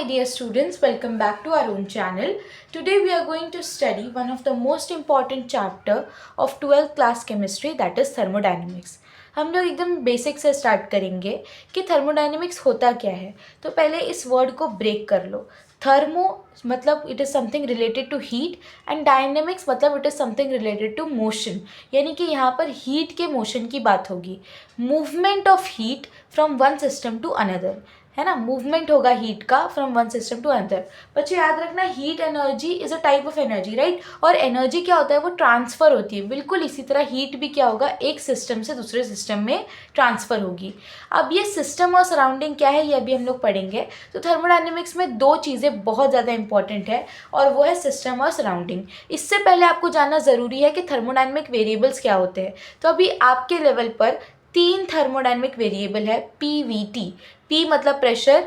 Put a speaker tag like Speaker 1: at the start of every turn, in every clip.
Speaker 1: dear students, welcome back to our own channel. Today we are going to study one of the most important chapter of 12th class chemistry, that is thermodynamics. हम लोग एकदम basic से start करेंगे कि thermodynamics होता क्या है. तो पहले इस वर्ड को ब्रेक कर लो. थर्मो मतलब it is something related to heat and dynamics मतलब it is something related to motion. यानी कि यहाँ पर हीट के मोशन की बात होगी. Movement of heat from one system to another, है ना. मूवमेंट होगा हीट का from one system to another. बच्चे याद रखना, heat energy is a type of energy, right. और एनर्जी क्या होता है, वो ट्रांसफ़र होती है. बिल्कुल इसी तरह हीट भी क्या होगा, एक सिस्टम से दूसरे सिस्टम में ट्रांसफ़र होगी. अब ये सिस्टम और सराउंडिंग क्या है, ये अभी हम लोग पढ़ेंगे. तो थर्मोडायनेमिक्स में दो चीज़ें बहुत ज़्यादा इंपॉर्टेंट है और वो है सिस्टम और सराउंडिंग. इससे पहले आपको जानना ज़रूरी है कि थर्मोडायनेमिक वेरिएबल्स क्या होते हैं. तो अभी आपके लेवल पर 3 थर्मोडायनेमिक वेरिएबल है PVT. P मतलब प्रेशर,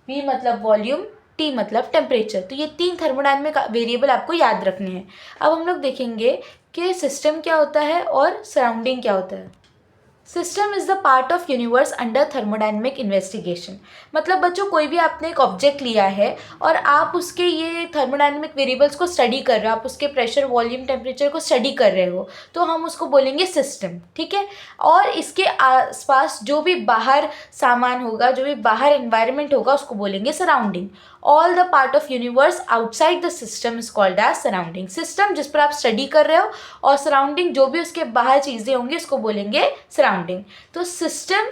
Speaker 1: V मतलब वॉल्यूम, T मतलब टेम्परेचर. तो ये 3 थर्मोडायनेमिक वेरिएबल आपको याद रखने हैं. अब हम लोग देखेंगे कि सिस्टम क्या होता है और सराउंडिंग क्या होता है. System is the part of universe under thermodynamic investigation. मतलब बच्चों, कोई भी आपने एक ऑब्जेक्ट लिया है और आप उसके ये थर्मोडायनेमिक वेरिएबल्स को स्टडी कर रहे हो, आप उसके प्रेशर, वॉल्यूम, टेम्परेचर को स्टडी कर रहे हो, तो हम उसको बोलेंगे सिस्टम. ठीक है. और इसके आसपास जो भी बाहर सामान होगा, जो भी बाहर एनवायरनमेंट होगा, उसको बोलेंगे surrounding. All the part of universe outside the system is called as surrounding. System जिस पर आप स्टडी कर रहे हो और सराउंडिंग जो भी उसके बाहर चीज़ें होंगी उसको बोलेंगे सराउंडिंग. तो सिस्टम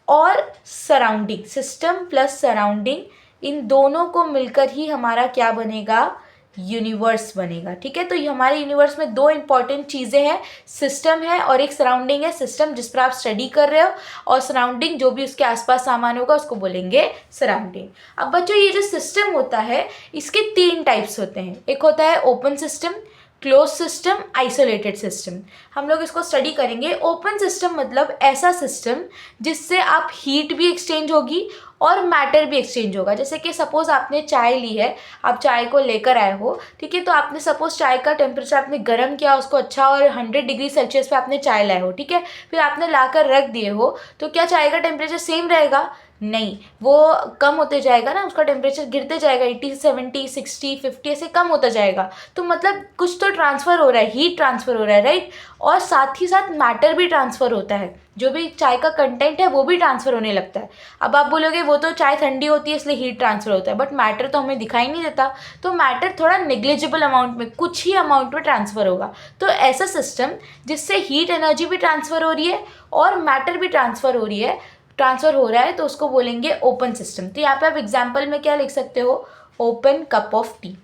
Speaker 1: और सराउंडिंग, सिस्टम प्लस सराउंडिंग, इन दोनों को मिलकर ही हमारा क्या बनेगा, यूनिवर्स बनेगा. ठीक है. तो ये हमारे यूनिवर्स में दो इंपॉर्टेंट चीज़ें हैं, सिस्टम है और एक सराउंडिंग है. सिस्टम जिस पर आप स्टडी कर रहे हो और सराउंडिंग जो भी उसके आसपास सामान होगा उसको बोलेंगे सराउंडिंग. अब बच्चों, ये जो सिस्टम होता है इसके 3 टाइप्स होते हैं. एक होता है open system, close system, isolated system. हम लोग इसको स्टडी करेंगे. ओपन सिस्टम मतलब ऐसा सिस्टम जिससे आप हीट भी एक्सचेंज होगी और मैटर भी एक्सचेंज होगा. जैसे कि सपोज़ आपने चाय ली है, आप चाय को लेकर आए हो. ठीक है. तो आपने सपोज़ चाय का टेम्परेचर आपने गर्म किया उसको अच्छा, और 100 डिग्री सेल्सियस पे आपने चाय लाए हो. ठीक है. फिर आपने लाकर रख दिए हो, तो क्या चाय का टेम्परेचर सेम रहेगा? नहीं, वो कम होते जाएगा ना, उसका टेम्परेचर गिरते जाएगा. 80 से 70 60 50 ऐसे कम होता जाएगा. तो मतलब कुछ तो ट्रांसफ़र हो रहा है, हीट ट्रांसफ़र हो रहा है, राइट. और साथ ही साथ मैटर भी ट्रांसफ़र होता है. जो भी चाय का कंटेंट है वो भी ट्रांसफ़र होने लगता है. अब आप बोलोगे वो तो चाय ठंडी होती है इसलिए हीट ट्रांसफ़र होता है, बट मैटर तो हमें दिखाई नहीं देता. तो मैटर थोड़ा नेग्लिजिबल अमाउंट में, कुछ ही अमाउंट में ट्रांसफ़र होगा. तो ऐसा सिस्टम जिससे हीट एनर्जी भी ट्रांसफ़र हो रही है और मैटर भी ट्रांसफ़र हो रहा है, तो उसको बोलेंगे ओपन सिस्टम. तो यहाँ पे आप एग्जाम्पल में क्या लिख सकते हो, ओपन कप ऑफ टी.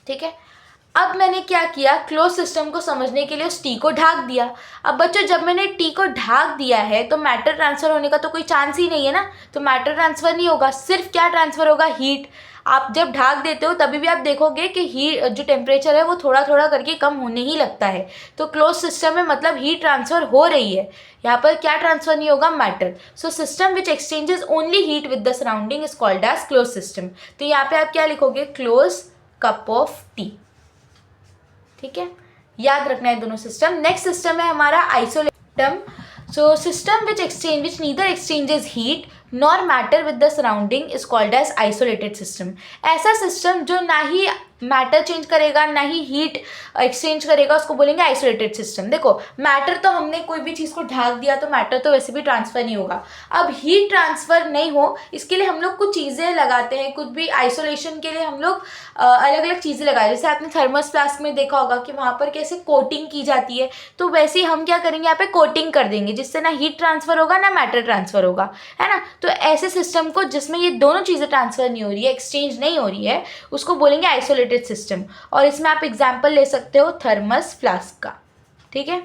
Speaker 1: ठीक है. अब मैंने क्या किया, क्लोज सिस्टम को समझने के लिए उस टी को ढाक दिया. अब बच्चों, जब मैंने टी को ढाक दिया है तो मैटर ट्रांसफ़र होने का तो कोई चांस ही नहीं है ना. तो मैटर ट्रांसफ़र नहीं होगा, सिर्फ क्या ट्रांसफ़र होगा, हीट. आप जब ढाक देते हो तभी भी आप देखोगे कि हीट जो टेम्परेचर है वो थोड़ा थोड़ा करके कम होने ही लगता है. तो क्लोज सिस्टम में मतलब हीट ट्रांसफ़र हो रही है. यहाँ पर क्या ट्रांसफ़र नहीं होगा, matter. So system which exchanges only heat with the surrounding is called as close system. तो यहाँ पे आप क्या लिखोगे, क्लोज कप ऑफ टी. ठीक है. याद रखना है दोनों सिस्टम. नेक्स्ट सिस्टम है हमारा isolated. So system which neither exchanges heat nor matter with the surrounding is called as isolated system. ऐसा सिस्टम जो ना ही मैटर चेंज करेगा ना ही हीट एक्सचेंज करेगा, उसको बोलेंगे आइसोलेटेड सिस्टम. देखो, मैटर तो हमने कोई भी चीज़ को ढाक दिया तो मैटर तो वैसे भी ट्रांसफ़र नहीं होगा. अब हीट ट्रांसफ़र नहीं हो इसके लिए हम लोग कुछ चीज़ें लगाते हैं. कुछ भी आइसोलेशन के लिए हम लोग अलग अलग चीज़ें लगाए. जैसे आपने थर्मस फ्लास्क में देखा होगा कि वहाँ पर कैसे कोटिंग की जाती है. तो वैसे ही हम क्या करेंगे, यहाँ पे कोटिंग कर देंगे जिससे ना हीट ट्रांसफ़र होगा ना मैटर ट्रांसफ़र होगा, है ना. तो ऐसे सिस्टम को जिसमें ये दोनों चीज़ें ट्रांसफ़र नहीं हो रही है, एक्सचेंज नहीं हो रही है, उसको बोलेंगे आइसोलेटेड सिस्टम. और इसमें आप एग्जाम्पल ले सकते हो थर्मस फ्लास्क का. ठीक है.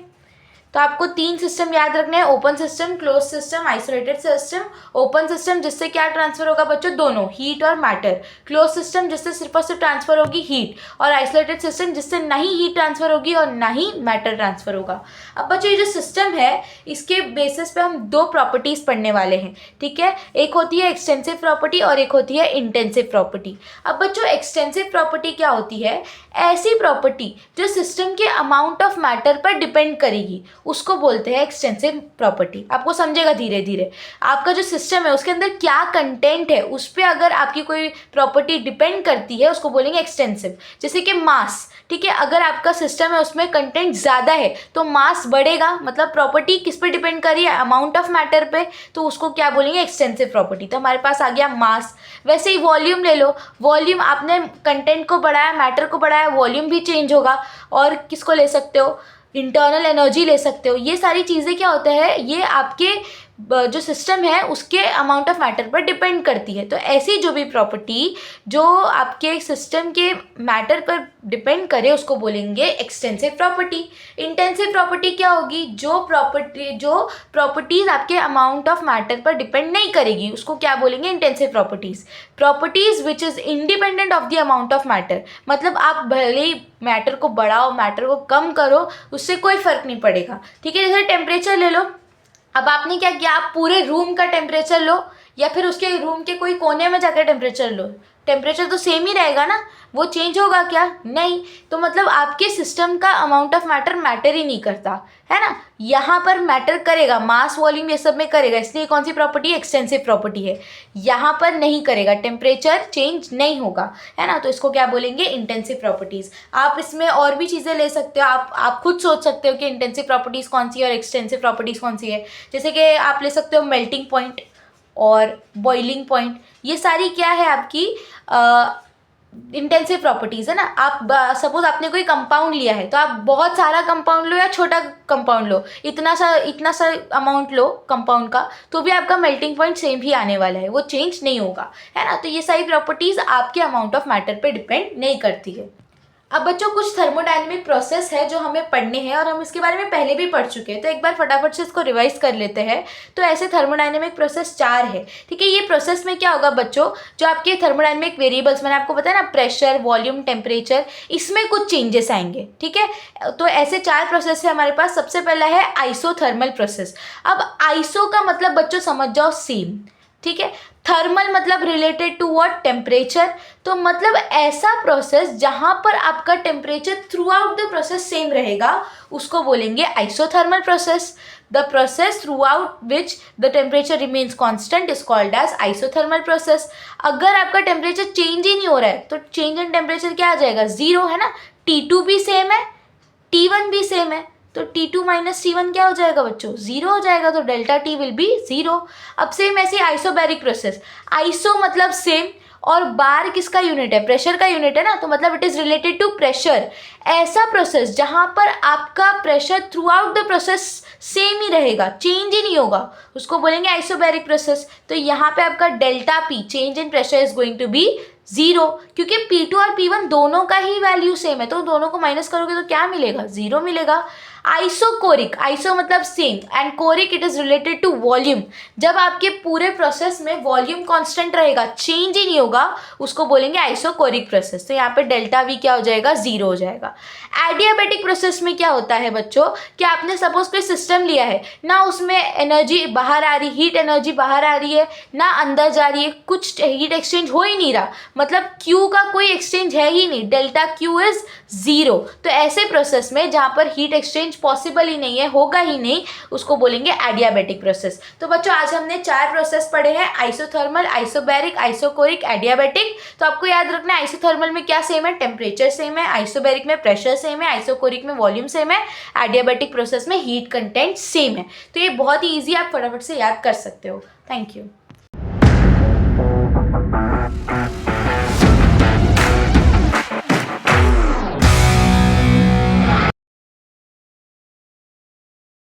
Speaker 1: तो आपको 3 सिस्टम याद रखने हैं, open system, close system, isolated system. Open system जिससे क्या ट्रांसफ़र होगा बच्चों, दोनों, हीट और मैटर. क्लोज सिस्टम जिससे सिर्फ और सिर्फ ट्रांसफ़र होगी हीट. और आइसोलेटेड सिस्टम जिससे ना ही हीट ट्रांसफ़र होगी और ना ही मैटर ट्रांसफ़र होगा. अब बच्चों, ये जो सिस्टम है इसके बेसिस पे हम 2 प्रॉपर्टीज़ पढ़ने वाले हैं. ठीक है. एक होती है एक्सटेंसिव प्रॉपर्टी और एक होती है इंटेंसिव प्रॉपर्टी. अब बच्चों, एक्सटेंसिव प्रॉपर्टी क्या होती है, ऐसी प्रॉपर्टी जो सिस्टम के अमाउंट ऑफ मैटर पर डिपेंड करेगी. उसको बोलते हैं एक्सटेंसिव प्रॉपर्टी। आपको समझेगा धीरे धीरे। आपका जो सिस्टम है उसके अंदर क्या कंटेंट है उस पर अगर आपकी कोई प्रॉपर्टी डिपेंड करती है उसको बोलेंगे एक्सटेंसिव। जैसे कि मास, ठीक है, अगर आपका सिस्टम है उसमें कंटेंट ज़्यादा है तो मास बढ़ेगा, मतलब प्रॉपर्टी किस पे डिपेंड कर रही है, अमाउंट ऑफ मैटर पे, तो उसको क्या बोलेंगे एक्सटेंसिव प्रॉपर्टी। तो हमारे पास आ गया मास। वैसे ही वॉल्यूम ले लो, वॉल्यूम आपने कंटेंट को बढ़ाया, मैटर को बढ़ाया, वॉल्यूम भी चेंज होगा। और किसको ले सकते हो, इंटरनल एनर्जी ले सकते हो। ये सारी चीज़ें क्या होता है, ये आपके जो सिस्टम है उसके अमाउंट ऑफ मैटर पर डिपेंड करती है। तो ऐसी जो भी प्रॉपर्टी जो आपके सिस्टम के मैटर पर डिपेंड करे उसको बोलेंगे एक्सटेंसिव प्रॉपर्टी। इंटेंसिव प्रॉपर्टी क्या होगी, जो प्रॉपर्टीज आपके अमाउंट ऑफ मैटर पर डिपेंड नहीं करेगी उसको क्या बोलेंगे intensive properties. Properties which is independent of the amount of matter, मतलब आप भले ही मैटर को बढ़ाओ मैटर को कम करो उससे कोई फर्क नहीं पड़ेगा। ठीक है, जैसे टेम्परेचर ले लो। अब आपने क्या किया, आप पूरे रूम का टेम्परेचर लो या फिर उसके रूम के कोई कोने में जाकर टेम्परेचर लो, टेम्परेचर तो सेम ही रहेगा ना, वो चेंज होगा क्या, नहीं। तो मतलब आपके सिस्टम का अमाउंट ऑफ मैटर मैटर ही नहीं करता है ना। यहाँ पर मैटर करेगा, मास वॉल्यूम ये सब में करेगा, इसलिए कौन सी प्रॉपर्टी एक्सटेंसिव प्रॉपर्टी है। यहाँ पर नहीं करेगा, टेम्परेचर चेंज नहीं होगा, है ना। तो इसको क्या बोलेंगे इंटेंसिव प्रॉपर्टीज़। आप इसमें और भी चीज़ें ले सकते हो, आप खुद सोच सकते हो कि इंटेंसिव प्रॉपर्टीज़ कौन सी है और एक्सटेंसिव प्रॉपर्टीज़ कौन सी है। जैसे कि आप ले सकते हो मेल्टिंग पॉइंट और बॉइलिंग पॉइंट, ये सारी क्या है आपकी इंटेंसिव प्रॉपर्टीज़ है ना। आप सपोज आपने कोई कंपाउंड लिया है तो आप बहुत सारा कंपाउंड लो या छोटा कंपाउंड लो, इतना सा अमाउंट लो कंपाउंड का, तो भी आपका मेल्टिंग पॉइंट सेम ही आने वाला है, वो चेंज नहीं होगा, है ना। तो ये सारी प्रॉपर्टीज़ आपके अमाउंट ऑफ मैटर पे डिपेंड नहीं करती है। अब बच्चों कुछ थर्मोडायनेमिक प्रोसेस है जो हमें पढ़ने हैं और हम इसके बारे में पहले भी पढ़ चुके हैं, तो एक बार फटाफट से इसको रिवाइज कर लेते हैं। तो ऐसे थर्मोडायनेमिक प्रोसेस 4 है, ठीक है। ये प्रोसेस में क्या होगा बच्चों, जो आपके थर्मोडायनेमिक वेरिएबल्स मैंने आपको बताया ना, प्रेशर, वॉल्यूम, टेम्परेचर, इसमें कुछ चेंजेस आएंगे, ठीक है। तो ऐसे 4 प्रोसेस है हमारे पास। सबसे पहला है आइसोथर्मल प्रोसेस। अब आइसो का मतलब बच्चों समझ जाओ सेम, ठीक है। थर्मल मतलब रिलेटेड टू व्हाट, टेम्परेचर। तो मतलब ऐसा प्रोसेस जहां पर आपका temperature throughout the process same रहेगा उसको बोलेंगे isothermal process. The process throughout which the temperature remains constant is called as isothermal process. अगर आपका टेम्परेचर चेंज ही नहीं हो रहा है तो चेंज इन टेम्परेचर क्या आ जाएगा, जीरो, है ना। T2 भी सेम है, T1 भी सेम है, तो T2 माइनस T1 क्या हो जाएगा बच्चों, जीरो हो जाएगा। तो delta T will be zero. अब सेम ऐसे आइसोबैरिक प्रोसेस, आइसो मतलब सेम और बार किसका यूनिट है, प्रेशर का यूनिट है ना, तो मतलब it is related to pressure. ऐसा प्रोसेस जहां पर आपका pressure throughout the process same ही रहेगा, चेंज ही नहीं होगा, उसको बोलेंगे आइसोबैरिक प्रोसेस। तो यहाँ पे आपका delta P change in pressure is going to be zero, क्योंकि P2 और P1 दोनों का ही वैल्यू सेम है, तो दोनों को माइनस करोगे तो क्या मिलेगा, जीरो मिलेगा। आइसोकोरिक, आइसो मतलब same and choric it is related to volume. जब आपके पूरे प्रोसेस में वॉल्यूम कांस्टेंट रहेगा, चेंज ही नहीं होगा, उसको बोलेंगे आइसोकोरिक प्रोसेस। तो यहाँ पे डेल्टा V क्या हो जाएगा, जीरो हो जाएगा। एडियाबैटिक प्रोसेस में क्या होता है बच्चों, कि आपने सपोज कोई सिस्टम लिया है ना, उसमें एनर्जी बाहर आ रही, हीट एनर्जी बाहर आ रही है ना अंदर जा रही है, कुछ हीट एक्सचेंज हो ही नहीं रहा, मतलब Q का कोई एक्सचेंज है ही नहीं, डेल्टा Q इज जीरो। तो ऐसे प्रोसेस में जहाँ पर हीट एक्सचेंज पॉसिबल ही नहीं है, होगा ही नहीं, उसको बोलेंगे एडियाबैटिक प्रोसेस। तो बच्चों आज हमने 4 प्रोसेस पढ़े हैं, आइसोथर्मल, आइसोबैरिक, आइसोकोरिक, एडियाबैटिक। तो आपको याद रखना है आइसोथर्मल में क्या सेम है, टेम्परेचर सेम है, आइसोबैरिक में प्रेशर सेम है, आइसोकोरिक में वॉल्यूम सेम है, एडियाबैटिक प्रोसेस में हीट कंटेंट सेम है। तो ये बहुत ही ईजी, आप फटाफट से याद कर सकते हो। Thank you.